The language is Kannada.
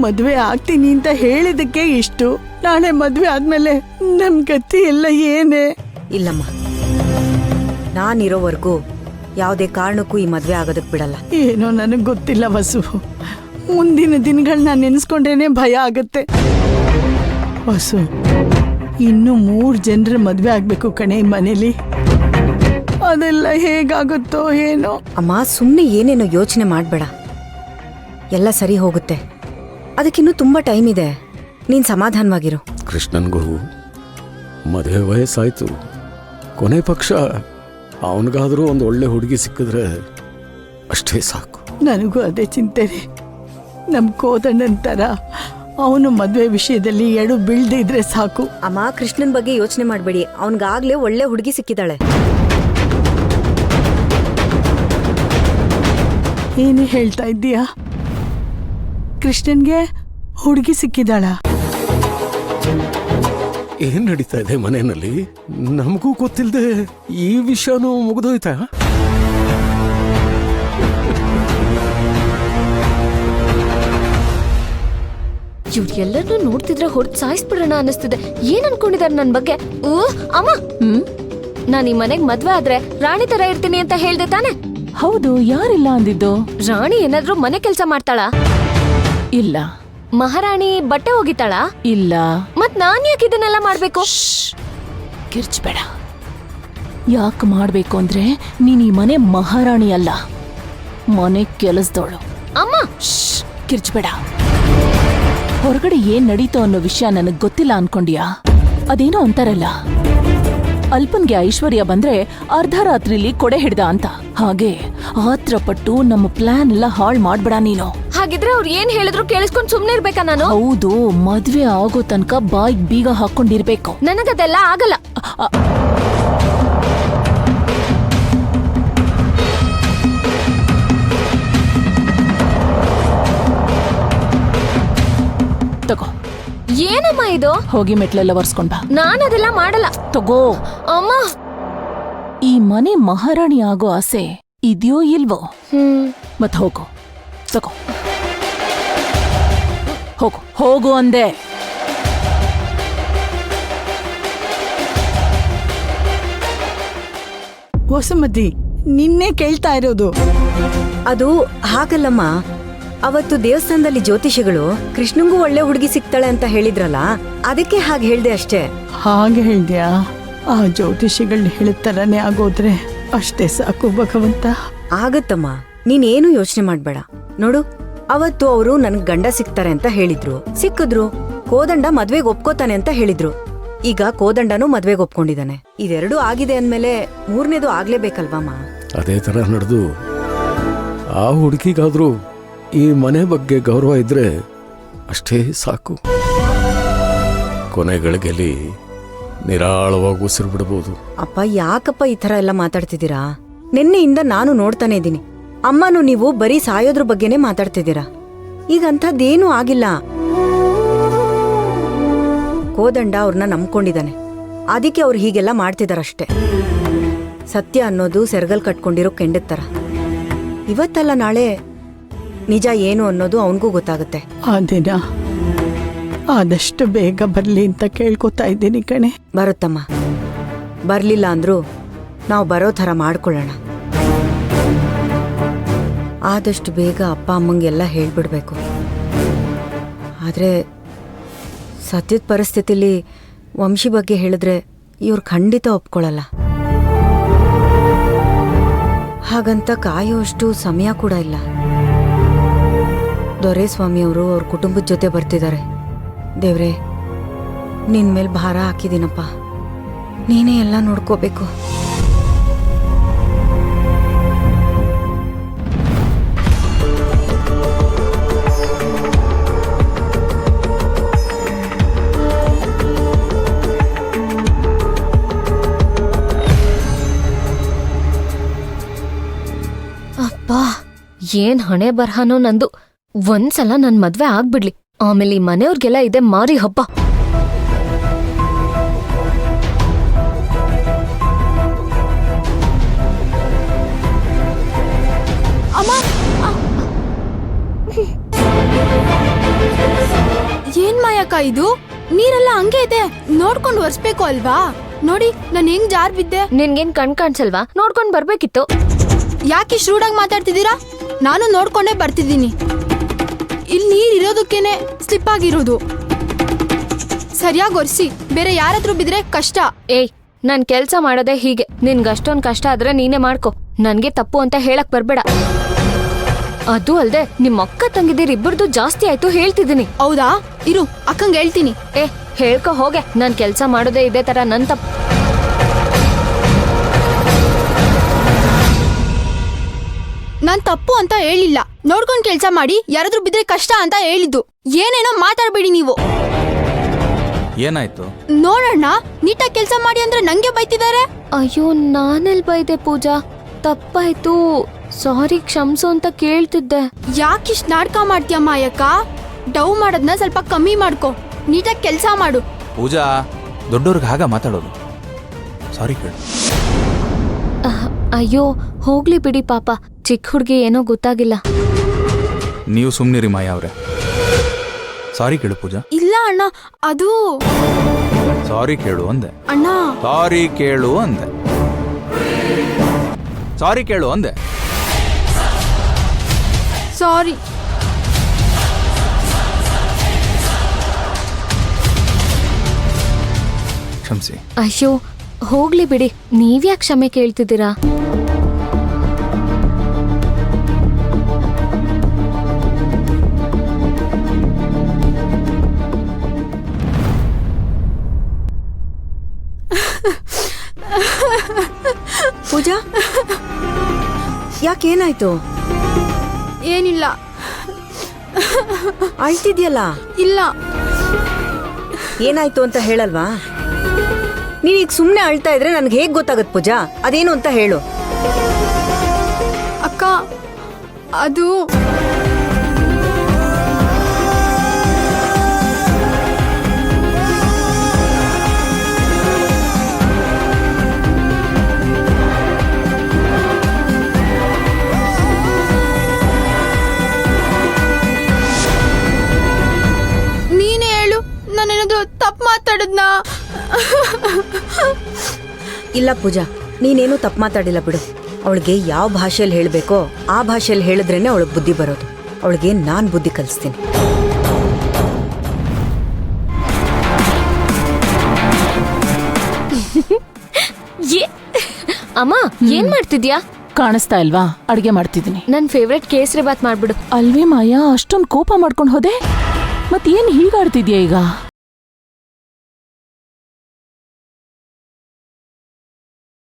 ಮದ್ವೆ ಆಗ್ತೀನಿ ಅಂತ ಹೇಳಿದಕ್ಕೆ ಇಷ್ಟು. ನಾಳೆ ಮದ್ವೆ ಆದ್ಮೇಲೆ ನಮ್ ಗತಿ ಎಲ್ಲ ಏನೇ? ಇಲ್ಲಮ್ಮ, ನಾನಿರೋವರೆಗೂ ಯಾವುದೇ ಕಾರಣಕ್ಕೂ ಈ ಮದ್ವೆ ಆಗೋದಕ್ ಬಿಡಲ್ಲ. ಏನೋ ನನಗ್ ಗೊತ್ತಿಲ್ಲ ವಸು, ಮುಂದಿನ ದಿನಗಳನ್ನ ನೆನ್ಸ್ಕೊಂಡೇನೆ ಭಯ ಆಗತ್ತೆ. ವಸು, ಇನ್ನು 3 ಜನರ ಮದ್ವೆ ಆಗ್ಬೇಕು ಕಣೆ ಈ ಮನೇಲಿ. ಅದೆಲ್ಲ ಹೇಗಾಗುತ್ತೋ ಏನೋ. ಅಮ್ಮ, ಸುಮ್ಮನೆ ಏನೇನೋ ಯೋಚನೆ ಮಾಡ್ಬೇಡ, ಎಲ್ಲ ಸರಿ ಹೋಗುತ್ತೆ. ಅದಕ್ಕಿನ್ನೂ ತುಂಬಾ ಟೈಮ್ ಇದೆ, ನೀನ್ ಸಮಾಧಾನವಾಗಿರು. ಕೃಷ್ಣನ್ಗೂ ಮದುವೆ ವಯಸ್ಸಾಯ್ತು, ಕೊನೆ ಪಕ್ಷ ಅವನಿಗಾದ್ರೂ ಒಂದು ಒಳ್ಳೆ ಹುಡುಗಿ ಸಿಕ್ಕಿದ್ರೆ ಅಷ್ಟೇ ಸಾಕು. ನನಗೂ ಅದೇ ಚಿಂತೆನೆ. ನಮ್ ಕೋದಂಡನ್ ತರ ಅವನು ಮದ್ವೆ ವಿಷಯದಲ್ಲಿ ಎಡು ಬೀಳ್ದೆ ಇದ್ರೆ ಸಾಕು. ಅಮ್ಮ, ಕೃಷ್ಣನ್ ಬಗ್ಗೆ ಯೋಚನೆ ಮಾಡ್ಬೇಡಿ, ಅವನ್ಗಾಗ್ಲೇ ಒಳ್ಳೆ ಹುಡುಗಿ ಸಿಕ್ಕಿದಾಳೆ. ಏನೇ ಹೇಳ್ತಾ ಇದ್ದೀಯಾ? ಕೃಷ್ಣನ್ಗೆ ಹುಡುಗಿ ಸಿಕ್ಕಿದಾಳ? ಏನ್ ನಡೀತಾ ಇದೆ ಮನೆಯಲ್ಲಿ? ನಮಗೂ ಗೊತ್ತಿಲ್ಲದೆ ಈ ವಿಷಯನೂ ಮುಗಿದೋಯ್ತಾ? ಇವ್ರು ಎಲ್ಲರನ್ನೂ ನೋಡ್ತಿದ್ರೆ ಹೊರತು ಸಾಯಿಸ್ಬಿಡೋಣ ಅನ್ನಿಸ್ತಿದೆ. ಏನ್ ಅನ್ಕೊಂಡಿದಾರೆ ನನ್ ಬಗ್ಗೆ? ಅಮ್ಮ, ನಾನ್ ಈ ಮನೆಗ್ ಮದ್ವೆ ಆದ್ರೆ ರಾಣಿ ತರ ಇರ್ತೀನಿ ಅಂತ ಹೇಳ್ದೆ ತಾನೆ? ಹೌದು, ಯಾರಿಲ್ಲ ಅಂದಿದ್ದು? ರಾಣಿ ಏನಾದ್ರೂ ಮನೆ ಕೆಲ್ಸ ಮಾಡ್ತಾಳ? ಇಲ್ಲ. ಮಹಾರಾಣಿ ಬಟ್ಟೆ ಒಗಿತಾಳ? ಇಲ್ಲ. ಮತ್ ನಾನ್ ಯಾಕೆ ಇದನ್ನೆಲ್ಲ ಮಾಡ್ಬೇಕು? ಕಿರ್ಚ್ಬೇಡ. ಯಾಕೆ ಮಾಡ್ಬೇಕು ಅಂದ್ರೆ ನೀನ್ ಈ ಮನೆ ಮಹಾರಾಣಿ ಅಲ್ಲ, ಮನೆ ಕೆಲಸದವಳು. ಅಮ್ಮ, ಕಿರ್ಚ್ಬೇಡ. ಹೊರಗಡೆ ಏನ್ ನಡೀತೋ ಅನ್ನೋ ವಿಷಯ ನನಗ್ ಗೊತ್ತಿಲ್ಲ ಅನ್ಕೊಂಡ್ಯಾ? ಅದೇನೋ ಅಂತಾರಲ್ಲ, ಅಲ್ಪನ್ಗೆ ಐಶ್ವರ್ಯ ಬಂದ್ರೆ ಅರ್ಧ ರಾತ್ರಿಲಿ ಕೊಡೆ ಹಿಡ್ದ ಅಂತ. ಹಾಗೆ ಆತ್ರಪಟ್ಟು ನಮ್ಮ ಪ್ಲಾನ್ ಎಲ್ಲ ಹಾಳ್ ಮಾಡ್ಬೇಡ ನೀನು. ಹಾಗಿದ್ರೆ ಅವ್ರು ಏನ್ ಹೇಳಿದ್ರು ಕೇಳಿಸ್ಕೊಂಡ್ ಸುಮ್ನೆ ಇರ್ಬೇಕಾ ನಾನು? ಹೌದು, ಮದ್ವೆ ಆಗೋ ತನಕ ಬಾಯಿಗ್ ಬೀಗ ಹಾಕೊಂಡಿರ್ಬೇಕು. ನನಗದೆಲ್ಲ ಆಗಲ್ಲ. ತಗೋ. ಏನಮ್ಮ ಇದು? ಹೋಗಿ ಮೆಟ್ಲೆಲ್ಲ ಒರ್ಸ್ಕೊಂಡ್ ಬಾ. ನಾನದೆಲ್ಲ ಮಾಡಲ್ಲ. ತಗೋ. ಅಮ್ಮ, ಈ ಮನೆ ಮಹಾರಾಣಿ ಆಗೋ ಆಸೆ ಇದ್ಯೋ ಇಲ್ವೋ? ಮತ್ ಹೋಗು. ತಗೋ, ಹೋಗು. ಹೋಗು ಅಂದೆ. ವಸುಮತಿ, ನಿನ್ನೆ ಕೇಳ್ತಾ ಇರೋದು. ಅದು ಹಾಗಲ್ಲಮ್ಮ, ಅವತ್ತು ದೇವಸ್ಥಾನದಲ್ಲಿ ಜ್ಯೋತಿಷಿಗಳು ಕೃಷ್ಣಂಗೂ ಒಳ್ಳೆ ಹುಡುಗಿ ಸಿಗ್ತಾಳೆ ಅಂತ ಹೇಳಿದ್ರಲ್ಲ, ಅದಕ್ಕೆ ಹಾಗೆ ಹೇಳ್ದೆ ಅಷ್ಟೇ. ಹಾಗೆ ಹೇಳ್ದ್ಯಾ? ಆ ಜ್ಯೋತಿಷಿಗಳನ್ನ ಹೇಳಿದ ಆಗೋದ್ರೆ ಅಷ್ಟೇ ಸಾಕು ಭಗವಂತ. ಆಗತ್ತಮ್ಮ, ನೀನೇನು ಯೋಚನೆ ಮಾಡ್ಬೇಡ. ನೋಡು, ಅವತ್ತು ಅವರು ನನ್ಗ್ ಗಂಡ ಸಿಗ್ತಾರೆ ಅಂತ ಹೇಳಿದ್ರು, ಸಿಕ್ಕಿದ್ರು. ಕೋದಂಡ ಮದ್ವೆಗ್ ಒಪ್ಕೋತಾನೆ ಅಂತ ಹೇಳಿದ್ರು. ಈಗ ಕೋದಂಡನೂ ಮದ್ವೆಗ್ ಒಪ್ಕೊಂಡಿದ್ದಾನೆ. ಇದೆರಡೂ ಆಗಿದೆ ಅಂದ್ಮೇಲೆ 3ನೇದು ಆಗ್ಲೇಬೇಕಲ್ವಮ್ಮ? ಅದೇ ತರ ನಡೆದು ಆ ಹುಡುಗಿಗಾದ್ರೂ ಈ ಮನೆ ಬಗ್ಗೆ ಗೌರವ ಇದ್ರೆ ಅಷ್ಟೇ ಸಾಕು. ಕೊನೆಗಳಿಗೆಲ್ಲಿ ನಿರಾಳವಾಗಿ ಉಸಿರು ಬಿಡಬಹುದು. ಅಪ್ಪ, ಯಾಕಪ್ಪ ಈ ತರ ಎಲ್ಲ ಮಾತಾಡ್ತಿದ್ದೀರಾ? ನಿನ್ನೆಯಿಂದ ನಾನು ನೋಡ್ತಾನೆ ಇದ್ದೀನಿ, ಅಮ್ಮನು ನೀವು ಬರೀ ಸಾಯೋದ್ರ ಬಗ್ಗೆನೇ ಮಾತಾಡ್ತಿದ್ದೀರಾ. ಈಗ ಅಂಥದ್ದೇನೂ ಆಗಿಲ್ಲ. ಕೋದಂಡ ಅವ್ರನ್ನ ನಂಬ್ಕೊಂಡಿದ್ದಾನೆ, ಅದಕ್ಕೆ ಅವ್ರು ಹೀಗೆಲ್ಲ ಮಾಡ್ತಿದಾರಷ್ಟೇ. ಸತ್ಯ ಅನ್ನೋದು ಸೆರಗಲ್ ಕಟ್ಕೊಂಡಿರೋ ಕೆಂಡದ ತರ. ಇವತ್ತಲ್ಲ ನಾಳೆ ನಿಜ ಏನು ಅನ್ನೋದು ಅವನಿಗೂ ಗೊತ್ತಾಗುತ್ತೆ. ಆ ದಿನ ಆದಷ್ಟು ಬೇಗ ಬರ್ಲಿ ಅಂತ ಕೇಳ್ಕೊತಾ ಇದ್ದೀನಿ ಕಣೆ. ಬರುತ್ತಮ್ಮ, ಬರ್ಲಿಲ್ಲ ಅಂದ್ರೂ ನಾವು ಬರೋ ಥರ ಮಾಡ್ಕೊಳ್ಳೋಣ. ಆದಷ್ಟು ಬೇಗ ಅಪ್ಪ ಅಮ್ಮಂಗೆಲ್ಲ ಹೇಳ್ಬಿಡ್ಬೇಕು. ಆದರೆ ಸದ್ಯದ ಪರಿಸ್ಥಿತಿಲಿ ವಂಶಿ ಬಗ್ಗೆ ಹೇಳಿದ್ರೆ ಇವ್ರು ಖಂಡಿತ ಒಪ್ಕೊಳ್ಳಲ್ಲ. ಹಾಗಂತ ಕಾಯೋಷ್ಟು ಸಮಯ ಕೂಡ ಇಲ್ಲ. ದೊರೆಸ್ವಾಮಿಯವರು ಅವ್ರ ಕುಟುಂಬದ ಜೊತೆ ಬರ್ತಿದ್ದಾರೆ. ದೇವ್ರೆ, ನಿನ್ ಮೇಲೆ ಭಾರ ಹಾಕಿದ್ದೀನಪ್ಪ, ನೀನೇ ಎಲ್ಲ ನೋಡ್ಕೋಬೇಕು. ಅಪ್ಪಾ, ಏನ್ ಹಣೆ ಬರಹನೋ ನಂದು. ಒಂದ್ಸಲ ನನ್ ಮದ್ವೆ ಆಗ್ಬಿಡ್ಲಿ, ಆಮೇಲೆ ಈ ಮನೆಯವ್ರಿಗೆಲ್ಲ ಇದೆ ಮಾರಿ ಹಬ್ಬ. ಅಮ್ಮ, ಏನ್ ಮಾಯಕ್ಕ ಇದು? ನೀರೆಲ್ಲ ಹಂಗೆ ಇದೆ, ನೋಡ್ಕೊಂಡು ಒರೆಸ್ಬೇಕು ಅಲ್ವಾ? ನೋಡಿ ನಾನು ಹೆಂಗ್ ಜಾರ್ ಬಿದ್ದೆ. ನಿನ್ಗೇನ್ ಕಾಣ್ಸಲ್ವಾ? ನೋಡ್ಕೊಂಡ್ ಬರ್ಬೇಕಿತ್ತು. ಯಾಕೆ ಶ್ರೂಡಾಗಿ ಮಾತಾಡ್ತಿದ್ದೀರಾ? ನಾನು ನೋಡ್ಕೊಂಡೇ ಬರ್ತಿದ್ದೀನಿ. ಇಲ್ಲಿ ನೀರ್ ಇರೋದಕ್ಕೇನೆ ಸ್ಲಿಪ್ ಆಗಿರೋದು. ಸರಿಯಾಗಿ ಒರೆಸಿ, ಬೇರೆ ಯಾರಾದ್ರೂ ಬಿದ್ರೆ ಕಷ್ಟ. ಏಯ್, ನಾನ್ ಕೆಲ್ಸ ಮಾಡೋದೇ ಹೀಗೆ. ನಿನ್ಗ ಅಷ್ಟೊಂದ್ ಕಷ್ಟ ಆದ್ರೆ ನೀನೇ ಮಾಡ್ಕೊ. ನನ್ಗೆ ತಪ್ಪು ಅಂತ ಹೇಳಕ್ ಬರ್ಬೇಡ. ಅದು ಅಲ್ದೆ ನಿಮ್ ಅಕ್ಕ ತಂಗಿದಿರ್ ಇಬ್ಬರದು ಜಾಸ್ತಿ ಆಯ್ತು ಹೇಳ್ತಿದ್ದೀನಿ. ಹೌದಾ? ಇರು, ಅಕ್ಕಂಗೆ ಹೇಳ್ತೀನಿ. ಏ, ಹೇಳ್ಕೊ ಹೋಗೆ. ನಾನ್ ಕೆಲ್ಸ ಮಾಡೋದೇ ಇದೇ ತರ ನನ್ ತಪ್ಪು. ನಾನ್ ತಪ್ಪು ಅಂತ ಹೇಳಿಲ್ಲ. ನೋಡ್ಕೊಂಡ್ ಕೆಲ್ಸ ಮಾಡಿ, ಯಾರಾದ್ರೂ ಬಿದ್ರೆ ಕಷ್ಟ ಅಂತ ಹೇಳಿದ್ದು. ಏನೇನೋ ಮಾತಾಡ್ಬೇಡಿ ನೀವು. ಏನಾಯ್ತು? ನೋಡೋಣ, ನೀಟಾಗಿ ಕೆಲ್ಸ ಮಾಡಿ ಅಂದ್ರೆ ನಂಗೆ ಬೈತಿದ್ದಾರೆ. ಅಯ್ಯೋ, ನಾನೆಲ್ ಬೈದೆ ಪೂಜಾ? ತಪ್ಪಾಯ್ತು, ಸಾರಿ, ಕ್ಷಮ್ಸು ಅಂತ ಕೇಳ್ತಿದ್ದೆ. ಯಾಕಿಷ್ಟ್ ನಾಟಕ ಮಾಡ್ತೀಯ ಮಾಯಕ್ಕ? ಡವ್ ಮಾಡೋದ್ನ ಸ್ವಲ್ಪ ಕಮ್ಮಿ ಮಾಡ್ಕೊ. ನೀಟಾಗಿ ಕೆಲ್ಸ ಮಾಡು. ಪೂಜಾ, ದೊಡ್ಡವ್ರಿಗೆ ಹಾಗ ಮಾತಾಡೋದು. ಸಾರಿ ಕೇಳು. ಅಯ್ಯೋ, ಹೋಗ್ಲಿ ಬಿಡಿ ಪಾಪ. ಚಿಕ್ಕ ಹುಡ್ಗಿ ಏನೋ ಗೊತ್ತಾಗಿಲ್ಲ. ನೀವು ಸುಮ್ನಿರಿ ಮಾಯ ಅವ್ರೆ. ಸಾರಿ ಕೇಳು ಪೂಜಾ. ಇಲ್ಲ ಅಣ್ಣ, ಅದು ಸಾರಿ ಕೇಳು ಅಂದೆ. ಅಣ್ಣ. ಸಾರಿ ಕೇಳು ಅಂದೆ. ಸಾರಿ ಕೇಳು ಅಂದೆ. ಸಾರಿ. ಕ್ಷಮಿಸಿ. ಅಯ್ಯೋ, ಹೋಗ್ಲಿ ಬಿಡಿ. ನೀವ್ಯಾಕೆ ಕ್ಷಮೆ ಕೇಳ್ತಿದ್ದೀರಾ? ಪೂಜಾ, ಯಾಕೇನಾಯ್ತು? ಏನಿಲ್ಲ. ಅಳ್ತಿದ್ಯಲ್ಲ, ಇಲ್ಲ. ಏನಾಯ್ತು ಅಂತ ಹೇಳಲ್ವಾ? ನೀನೀಗ ಸುಮ್ನೆ ಅಳ್ತಾ ಇದ್ರೆ ನನ್ಗೆ ಹೇಗ್ ಗೊತ್ತಾಗತ್ ಪೂಜಾ? ಅದೇನು ಅಂತ ಹೇಳು. ಅಕ್ಕ, ಅದು ನೀನೇ ಹೇಳು, ನಾನೇನಾದ್ರೂ ತಪ್ಪು ಮಾತಾಡದ್ನಾ? ಇಲ್ಲ ಪೂಜಾ, ನೀನೇನು ತಪ್ಪು ಮಾತಾಡಿಲ್ಲ ಬಿಡು. ಅವಳಿಗೆ ಯಾವ ಭಾಷೆಯಲ್ಲಿ ಹೇಳಬೇಕೋ ಆ ಭಾಷೆಯಲ್ಲಿ ಹೇಳಿದ್ರೇನೆ ಅವಳಿಗೆ ಬುದ್ಧಿ ಬರೋದು. ಅವಳಿಗೆ ನಾನ್ ಬುದ್ಧಿ ಕಲಿಸ್ತೀನಿ. ಅಮ್ಮ, ಏನ್ ಮಾಡ್ತಿದ್ಯಾ? ಕಾಣಿಸ್ತಾ ಇಲ್ವಾ? ಅಡ್ಗೆ ಮಾಡ್ತಿದ್ದೀನಿ. ನನ್ ಫೇವ್ರೆಟ್ ಕೇಸರಿ ಬಾತ್ ಮಾಡ್ಬಿಡು. ಅಲ್ವೇ ಮಾಯಾ, ಅಷ್ಟೊಂದು ಕೋಪ ಮಾಡ್ಕೊಂಡು ಹೋದೆ? ಮತ್ತೇನ್ ಹೀಗಾಡ್ತಿದ್ಯಾ ಈಗ?